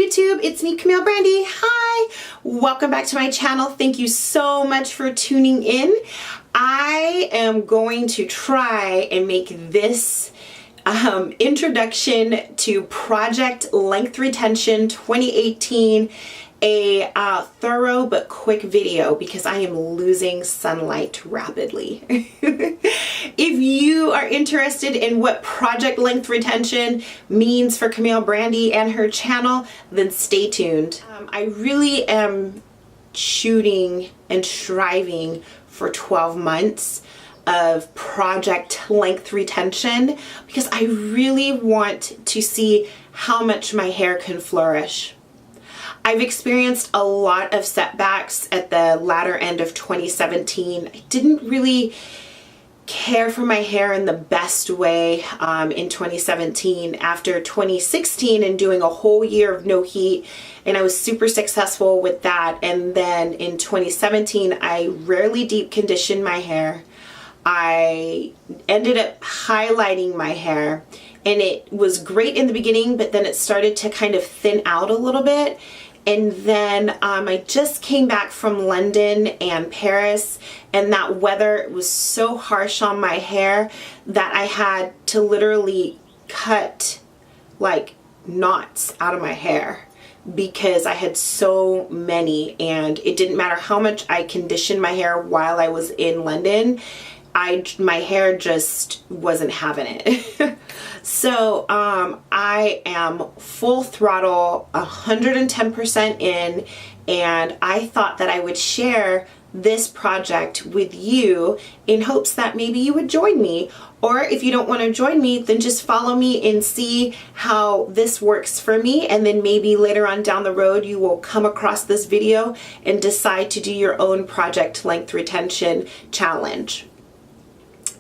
YouTube, it's me, Camille Brandy. Hi, welcome back to my channel. Thank you so much for tuning in. I am going to try and make this introduction to Project Length Retention 2018 a thorough but quick video because I am losing sunlight rapidly. If you are interested in what Project Length Retention means for Camille Brandy and her channel, then stay tuned. I really am shooting and striving for 12 months of Project Length Retention because I really want to see how much my hair can flourish. I've experienced a lot of setbacks at the latter end of 2017. I didn't really care for my hair in the best way in 2017 after 2016 and doing a whole year of no heat, and I was super successful with that. And then in 2017 I rarely deep conditioned my hair. I ended up highlighting my hair, and it was great in the beginning, but then it started to kind of thin out a little bit. And then I just came back from London and Paris, and that weather was so harsh on my hair that I had to literally cut like knots out of my hair because I had so many, and it didn't matter how much I conditioned my hair while I was in London. My hair just wasn't having it. So I am full throttle, 110% in, and I thought that I would share this project with you in hopes that maybe you would join me. Or if you don't want to join me, then just follow me and see how this works for me, and then maybe later on down the road you will come across this video and decide to do your own Project Length Retention challenge.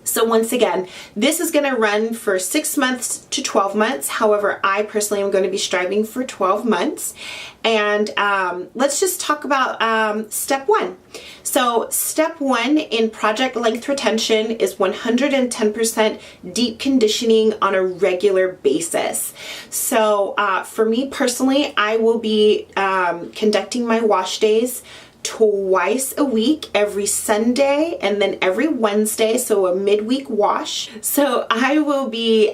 So once again, this is going to run for 6 months to 12 months. However, I personally am going to be striving for 12 months. And let's just talk about step one. So step one in Project Length Retention is 110% deep conditioning on a regular basis. So for me personally, I will be conducting my wash days twice a week, every Sunday and then every Wednesday, so a midweek wash. So I will be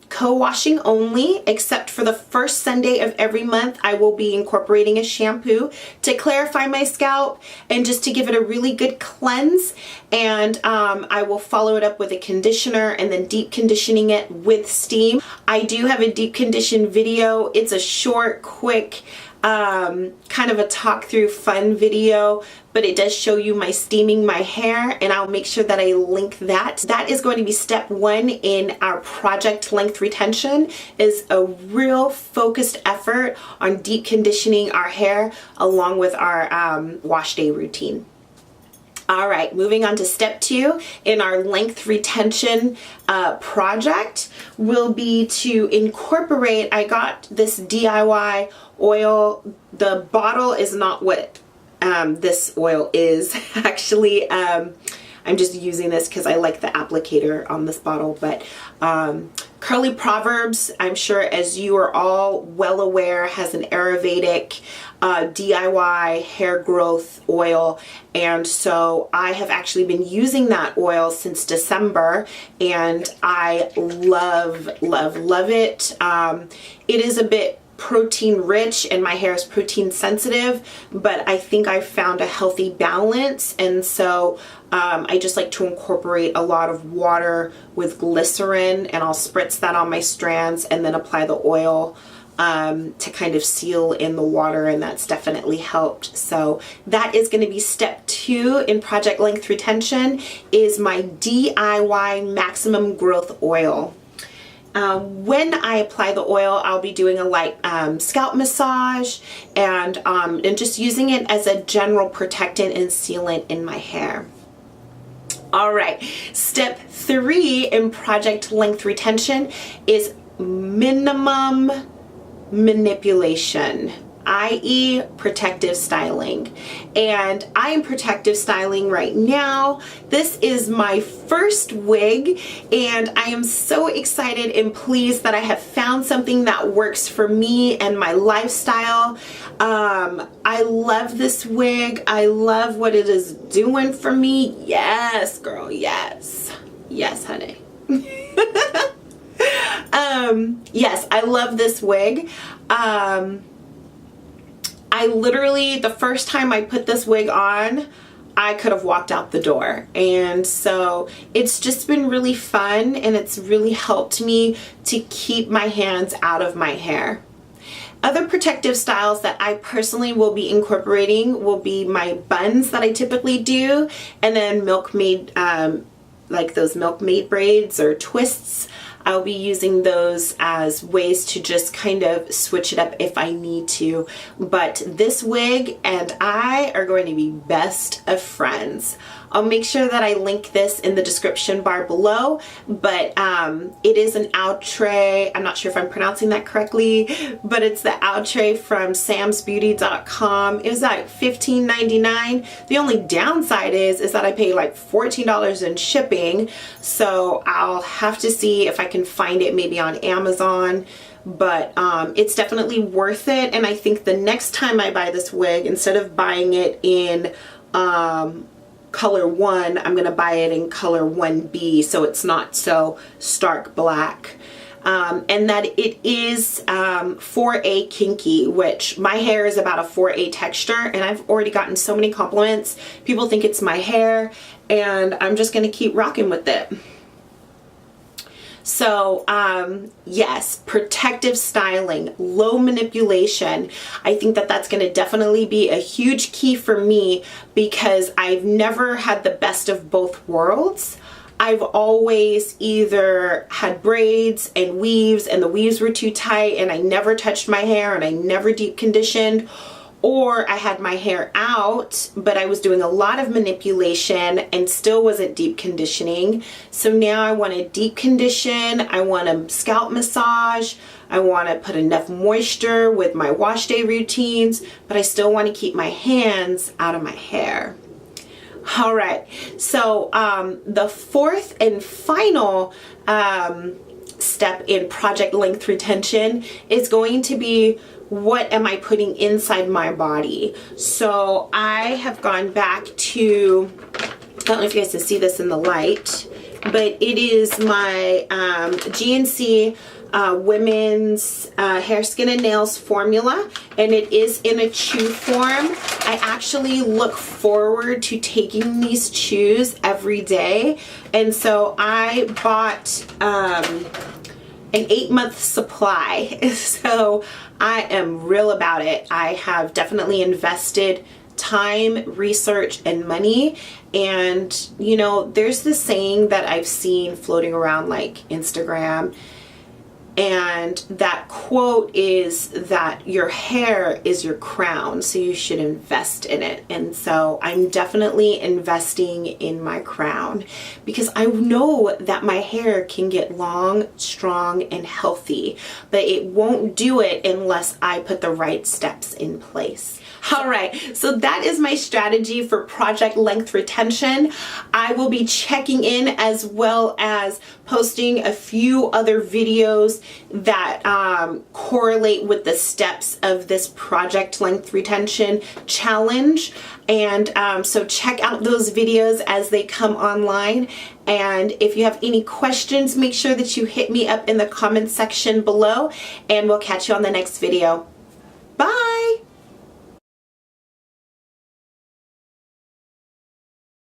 co-washing only, except for the first Sunday of every month. I will be incorporating a shampoo to clarify my scalp and just to give it a really good cleanse, and I will follow it up with a conditioner and then deep conditioning it with steam. I do have a deep condition video. It's a short, quick, kind of a talk through fun video, but it does show you my steaming my hair, and I'll make sure that I link that. That is going to be step one in our Project Length Retention, is a real focused effort on deep conditioning our hair along with our wash day routine. All right, moving on to step two in our length retention project will be to incorporate, I got this DIY oil. The bottle is not what this oil is. Actually, I'm just using this because I like the applicator on this bottle, but Curly Proverbs, I'm sure as you are all well aware, has an Ayurvedic DIY hair growth oil, and so I have actually been using that oil since December, and I love it. It is a bit protein rich and my hair is protein sensitive, but I think I found a healthy balance, and so I just like to incorporate a lot of water with glycerin, and I'll spritz that on my strands and then apply the oil to kind of seal in the water, and that's definitely helped. So that is going to be step two in Project Length Retention, is my DIY maximum growth oil. When I apply the oil, I'll be doing a light scalp massage and just using it as a general protectant and sealant in my hair. All right, step three in Project Length Retention is minimum manipulation. IE Protective Styling. And I am protective styling right now. This is my first wig, and I am so excited and pleased that I have found something that works for me and my lifestyle. I love this wig. I love what it is doing for me. Yes, girl, yes. Yes, honey. Yes, I love this wig. I literally, the first time I put this wig on, I could have walked out the door. And so it's just been really fun, and it's really helped me to keep my hands out of my hair. Other protective styles that I personally will be incorporating will be my buns that I typically do, and then milkmaid, like those milkmaid braids or twists. I'll be using those as ways to just kind of switch it up if I need to. But this wig and I are going to be best of friends. I'll make sure that I link this in the description bar below, but it is an outre. I'm not sure if I'm pronouncing that correctly, but it's the outre from samsbeauty.com. It was like $15.99. The only downside is that I paid like $14 in shipping, so I'll have to see if I can find it maybe on Amazon. But it's definitely worth it, and I think the next time I buy this wig, instead of buying it in color 1, I'm gonna buy it in color 1B, so it's not so stark black. And that it is 4A kinky, which my hair is about a 4A texture, and I've already gotten so many compliments. People think it's my hair, and I'm just gonna keep rocking with it. So yes, protective styling, low manipulation. I think that that's going to definitely be a huge key for me, because I've never had the best of both worlds. I've always either had braids and weaves, and the weaves were too tight and I never touched my hair and I never deep conditioned, or I had my hair out, but I was doing a lot of manipulation and still wasn't deep conditioning. So now I want to deep condition, I want to scalp massage, I want to put enough moisture with my wash day routines, but I still want to keep my hands out of my hair. All right, so the fourth and final step in project length retention is going to be, what am I putting inside my body? So I have gone back to, I don't know if you guys can see this in the light, but it is my GNC women's hair, skin, and nails formula, and it is in a chew form. I actually look forward to taking these chews every day, and so I bought an 8-month supply. So I am real about it. I have definitely invested time, research, and money. And you know, there's this saying that I've seen floating around like Instagram, and that quote is that your hair is your crown, so you should invest in it. And so I'm definitely investing in my crown, because I know that my hair can get long, strong, and healthy, but it won't do it unless I put the right steps in place. All right, so that is my strategy for project length retention. I will be checking in, as well as posting a few other videos that correlate with the steps of this project length retention challenge. And so check out those videos as they come online. And if you have any questions, make sure that you hit me up in the comments section below, and we'll catch you on the next video.